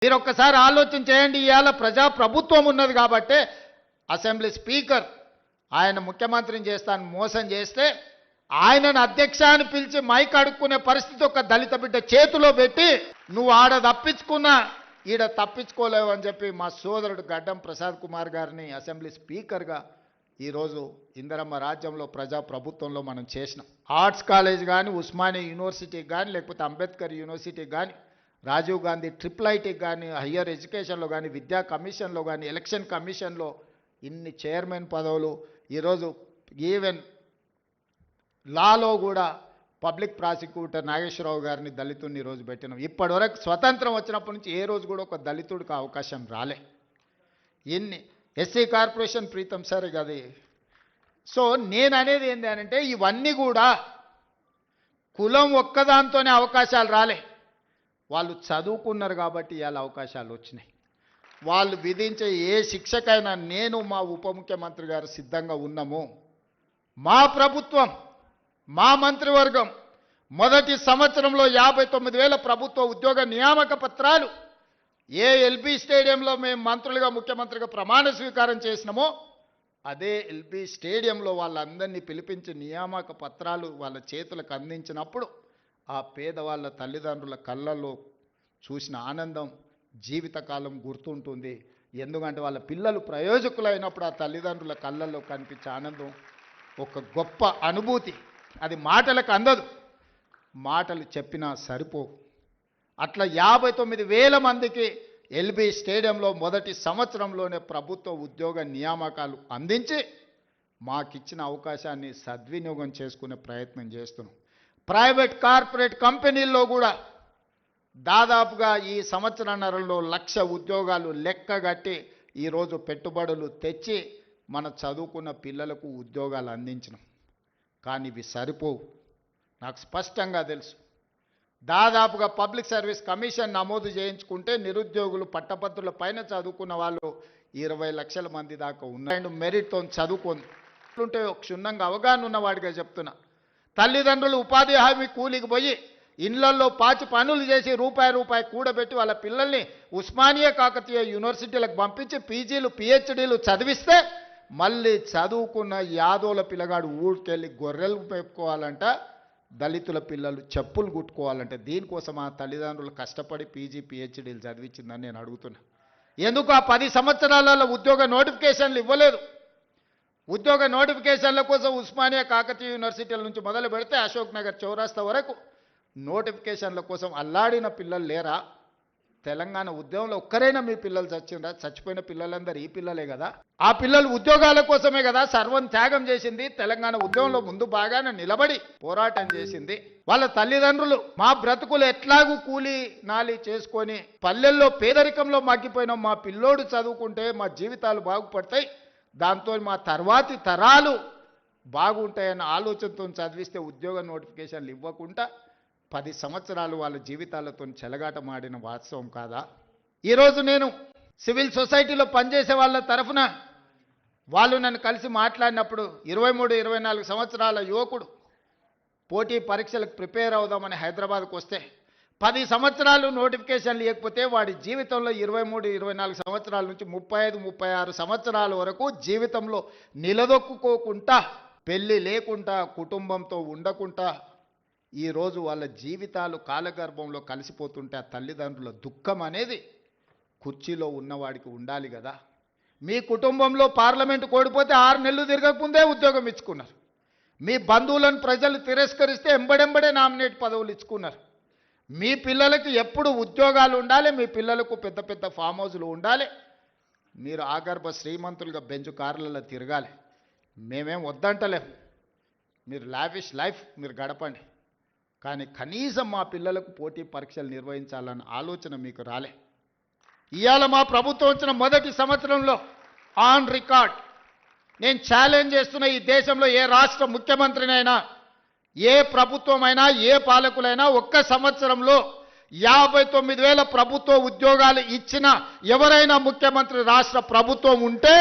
మీరు ఒక్కసారి ఆలోచన చేయండి. ఇవాళ ప్రజా ప్రభుత్వం ఉన్నది కాబట్టి అసెంబ్లీ స్పీకర్ ఆయన ముఖ్యమంత్రిని చేస్తాను మోసం చేస్తే ఆయనను అధ్యక్ష అని పిలిచి మైక్ అడుక్కునే పరిస్థితి ఒక దళిత బిడ్డ చేతిలో పెట్టి నువ్వు ఆడ తప్పించుకున్నా ఈడ తప్పించుకోలేవు అని చెప్పి మా సోదరుడు గడ్డం ప్రసాద్ కుమార్ గారిని అసెంబ్లీ స్పీకర్గా ఈరోజు ఇందిరమ్మ రాజ్యంలో ప్రజా ప్రభుత్వంలో మనం చేసినాం. ఆర్ట్స్ కాలేజ్ కానీ, ఉస్మానియా యూనివర్సిటీకి కానీ, లేకపోతే అంబేద్కర్ యూనివర్సిటీకి కానీ, రాజీవ్ గాంధీ ట్రిపుల్ ఐటీకి కానీ, హయ్యర్ ఎడ్యుకేషన్లో కానీ, విద్యా కమిషన్లో కానీ, ఎలక్షన్ కమిషన్లో ఇన్ని చైర్మన్ పదవులు, ఈరోజు ఈవెన్ లాలో కూడా పబ్లిక్ ప్రాసిక్యూటర్ నాగేశ్వరరావు గారిని దళితుడిని ఈరోజు పెట్టినాం. ఇప్పటివరకు స్వతంత్రం వచ్చినప్పటి నుంచి ఏ రోజు కూడా ఒక దళితుడికి అవకాశం రాలే. ఇన్ని ఎస్సీ కార్పొరేషన్ ప్రీతం సార్ అది. సో నేను అనేది ఏంటి అంటే ఇవన్నీ కూడా కులం ఒక్కదాంతోనే అవకాశాలు రాలే. వాళ్ళు చదువుకున్నారు కాబట్టి ఇవాళ అవకాశాలు వచ్చినాయి. వాళ్ళు విధించే ఏ శిక్షకైనా నేను మా ఉప ముఖ్యమంత్రి గారు సిద్ధంగా ఉన్నాము. మా ప్రభుత్వం, మా మంత్రివర్గం మొదటి సంవత్సరంలో 59,000 ప్రభుత్వ ఉద్యోగ నియామక పత్రాలు ఏ ఎల్బీ స్టేడియంలో మేము మంత్రులుగా ముఖ్యమంత్రిగా ప్రమాణ స్వీకారం చేసినామో అదే ఎల్బీ స్టేడియంలో వాళ్ళందరినీ పిలిపించి నియామక పత్రాలు వాళ్ళ చేతులకు అందించినప్పుడు ఆ పేదవాళ్ళ తల్లిదండ్రుల కళ్ళల్లో చూసిన ఆనందం జీవితకాలం గుర్తుంటుంది. ఎందుకంటే వాళ్ళ పిల్లలు ప్రయోజకులైనప్పుడు ఆ తల్లిదండ్రుల కళ్ళల్లో కనిపించే ఆనందం ఒక గొప్ప అనుభూతి. అది మాటలకు అందదు, మాటలు చెప్పినా సరిపోవు. అట్లా 59,000 మందికి ఎల్బీ స్టేడియంలో మొదటి సంవత్సరంలోనే ప్రభుత్వ ఉద్యోగ నియామకాలు అందించి మాకిచ్చిన అవకాశాన్ని సద్వినియోగం చేసుకునే ప్రయత్నం చేస్తున్నాం. ప్రైవేట్ కార్పొరేట్ కంపెనీల్లో కూడా దాదాపుగా ఈ సంవత్సరన్నరలో 1,00,000 ఉద్యోగాలు లెక్కగట్టి ఈరోజు పెట్టుబడులు తెచ్చి మన చదువుకున్న పిల్లలకు ఉద్యోగాలు అందించినాం. కానీ ఇవి సరిపోవు, నాకు స్పష్టంగా తెలుసు. దాదాపుగా పబ్లిక్ సర్వీస్ కమిషన్ నమోదు చేయించుకుంటే నిరుద్యోగులు పట్టభద్రుల పైన చదువుకున్న వాళ్ళు 20 లక్షల మంది దాకా ఉన్నారు. మెరిట్తో చదువుకుంటే క్షుణ్ణంగా అవగాహన ఉన్నవాడిగా చెప్తున్నా. తల్లిదండ్రులు ఉపాధి హామీ కూలికి పోయి ఇళ్లల్లో పాచి పనులు చేసి రూపాయి కూడబెట్టి వాళ్ళ పిల్లల్ని ఉస్మానియా కాకతీయ యూనివర్సిటీలకు పంపించి పీజీలు పిహెచ్డీలు చదివిస్తే మళ్ళీ చదువుకున్న యాదోల పిల్లగాడు ఊరికెళ్ళి గొర్రెలు పెట్టుకోవాలంట, దళితుల పిల్లలు చెప్పులు కుట్టుకోవాలంటే దీనికోసం ఆ తల్లిదండ్రులు కష్టపడి పీజీ పిహెచ్డీలు చదివించిందని నేను అడుగుతున్నా. ఎందుకు ఆ 10 సంవత్సరాలలో ఉద్యోగ నోటిఫికేషన్లు ఇవ్వలేదు? ఉద్యోగ నోటిఫికేషన్ల కోసం ఉస్మానియా కాకతీయ యూనివర్సిటీల నుంచి మొదలు పెడితే అశోక్ నగర్ చౌరాస్తా వరకు నోటిఫికేషన్ల కోసం అల్లాడిన పిల్లలు లేరా? తెలంగాణ ఉద్యమంలో ఒక్కరైనా మీ పిల్లలు చచ్చిందా? చచ్చిపోయిన పిల్లలందరూ ఈ పిల్లలే కదా. ఆ పిల్లలు ఉద్యోగాల కోసమే కదా సర్వం త్యాగం చేసింది. తెలంగాణ ఉద్యమంలో ముందు బాగానే నిలబడి పోరాటం చేసింది. వాళ్ళ తల్లిదండ్రులు మా బ్రతుకులు ఎట్లాగూ కూలి నాలి చేసుకొని పల్లెల్లో పేదరికంలో మగ్గిపోయిన మా పిల్లోడు చదువుకుంటే మా జీవితాలు బాగుపడతాయి, దాంతో మా తర్వాతి తరాలు బాగుంటాయన్న ఆలోచనతో చదివిస్తే ఉద్యోగ నోటిఫికేషన్లు ఇవ్వకుండా 10 సంవత్సరాలు వాళ్ళ జీవితాలతో చెలగాటమాడిన వాస్తవం కాదా? ఈరోజు నేను సివిల్ సొసైటీలో పనిచేసే వాళ్ళ తరఫున వాళ్ళు నన్ను కలిసి మాట్లాడినప్పుడు 23-24 సంవత్సరాల యువకుడు పోటీ పరీక్షలకు ప్రిపేర్ అవుదామని హైదరాబాద్కు వస్తే 10 సంవత్సరాలు నోటిఫికేషన్ లేకపోతే వాడి జీవితంలో 23-24 సంవత్సరాల నుంచి 35-36 సంవత్సరాల వరకు జీవితంలో నిలదొక్కుకోకుండా, పెళ్ళి లేకుండా, కుటుంబంతో ఉండకుండా ఈరోజు వాళ్ళ జీవితాలు కాలగర్భంలో కలిసిపోతుంటే ఆ తల్లిదండ్రుల దుఃఖం అనేది కుర్చీలో ఉన్నవాడికి ఉండాలి కదా. మీ కుటుంబంలో పార్లమెంటు కోడిపోతే 6 నెలలు తిరగకముందే ఉద్యోగం ఇచ్చుకున్నారు. మీ బంధువులను ప్రజలు తిరస్కరిస్తే ఎంబడెంబడే నామినేట్ పదవులు ఇచ్చుకున్నారు. మీ పిల్లలకి ఎప్పుడు ఉద్యోగాలు ఉండాలి, మీ పిల్లలకు పెద్ద పెద్ద ఫామ్ హౌస్లు ఉండాలి, మీరు ఆగర్భ శ్రీమంతులుగా బెంచ్ కార్లలో తిరగాలి. మేమేం వద్దంటలేం, మీరు లావిష్ లైఫ్ మీరు గడపండి, కానీ కనీసం మా పిల్లలకు పోటీ పరీక్షలు నిర్వహించాలన్న ఆలోచన మీకు రాలే. ఇవాళ మా ప్రభుత్వం వచ్చిన మొదటి సంవత్సరంలో ఆన్ రికార్డ్ నేను ఛాలెంజ్ చేస్తున్న, ఈ దేశంలో ఏ రాష్ట్ర ముఖ్యమంత్రినైనా, ఏ ప్రభుత్వమైనా, ఏ పాలకులైనా ఒక్క సంవత్సరంలో 59,000 ప్రభుత్వ ఉద్యోగాలు ఇచ్చిన ఎవరైనా ముఖ్యమంత్రి రాష్ట్ర ప్రభుత్వం ఉంటే